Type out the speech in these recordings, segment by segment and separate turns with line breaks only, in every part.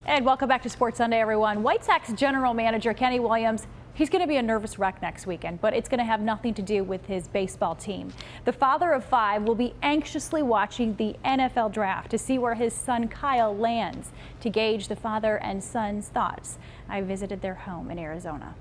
And welcome back to Sports Sunday, everyone. White Sox general manager Kenny Williams, he's going to be a nervous wreck next weekend, but it's going to have nothing to do with his baseball team. The father of 5 will be anxiously watching the NFL draft to see where his son Kyle lands. To gauge the father and son's thoughts, I visited their home in Arizona.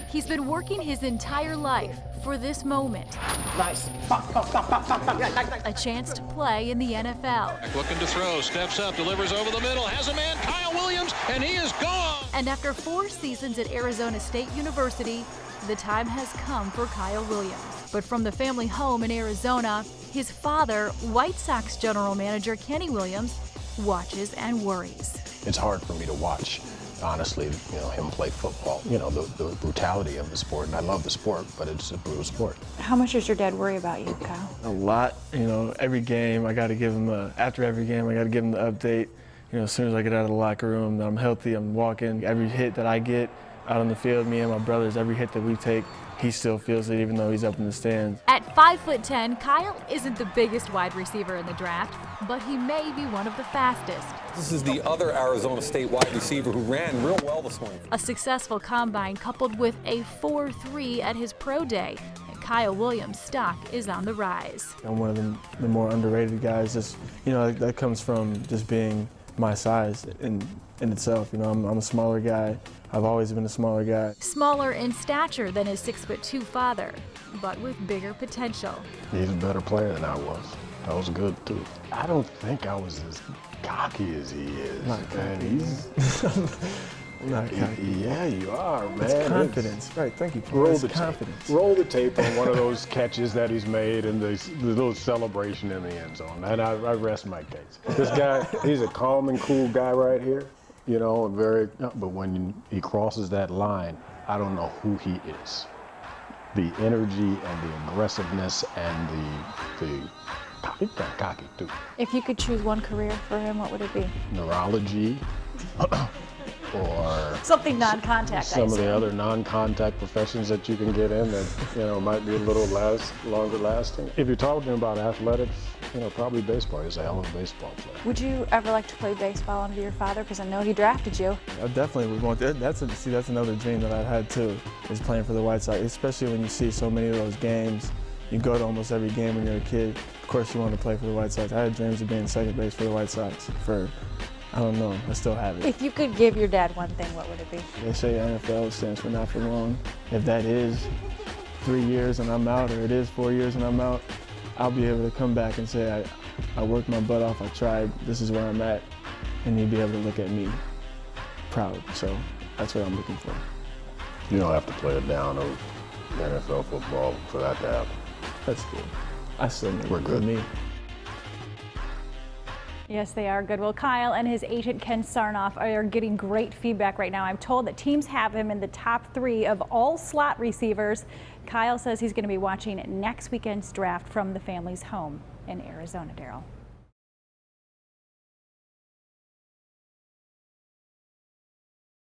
He's been working his entire life for this moment.
Nice.
A chance to play in the NFL.
Looking to throw, steps up, delivers over the middle, has a man, Kyle Williams, and he is gone.
And after 4 seasons at Arizona State University, the time has come for Kyle Williams. But from the family home in Arizona, his father, White Sox general manager Kenny Williams, watches and worries.
It's hard for me to watch, honestly, him play football. The brutality of the sport, and I love the sport, but it's a brutal sport.
How much does your dad worry about you, Kyle?
A lot. Every game I got to give him after every game I got to give him the update. As soon as I get out of the locker room, that I'm healthy, I'm walking. Every hit that I get out on the field, me and my brothers, every hit that we take, he still feels it even though he's up in the stands.
At 5'10", Kyle isn't the biggest wide receiver in the draft, but he may be one of the fastest.
This is the other Arizona State wide receiver who ran real well this morning.
A successful combine coupled with a 4.3 at his pro day, and Kyle Williams' stock is on the rise.
I'm one of the more underrated guys. That comes from just being my size in itself. I'm a smaller guy. I've always been a smaller guy.
Smaller in stature than his 6'2" father, but with bigger potential.
He's a better player than I was. I was good too. I don't think I was as cocky as he is.
Not cocky. Not cocky.
Yeah, you are, man.
It's confidence. Right, thank you.
Roll the
confidence.
Tape. Roll the tape on one of those catches that he's made and the little celebration in the end zone. And I rest my case. This guy, he's a calm and cool guy right here. But when he crosses that line, I don't know who he is. The energy and the aggressiveness and he's kind of cocky too.
If you could choose one career for him, what would it be?
Neurology, or
something non-contact.
Some of the other non-contact professions that you can get in that might be a little longer lasting. If you're talking about athletics, probably baseball. He's a hell of a baseball player.
Would you ever like to play baseball under your father? Because I know he drafted you.
I definitely would want that. That's another dream that I've had too, is playing for the White Sox. Especially when you see so many of those games. You go to almost every game when you're a kid. Of course you want to play for the White Sox. I had dreams of being second base for the White Sox for, I don't know, I still have it.
If you could give your dad one thing, what would it be?
They say NFL stands for not for long. If that is 3 years and I'm out, or it is 4 years and I'm out, I'll be able to come back and say I worked my butt off, I tried, this is where I'm at, and you'd be able to look at me proud. So that's what I'm looking for.
You don't have to play it down of NFL football for that to happen.
That's good. I still think
we're good.
Me.
Yes, they are good. Well, Kyle and his agent Ken Sarnoff are getting great feedback right now. I'm told that teams have him in the top 3 of all slot receivers. Kyle says he's going to be watching next weekend's draft from the family's home in Arizona, Daryl.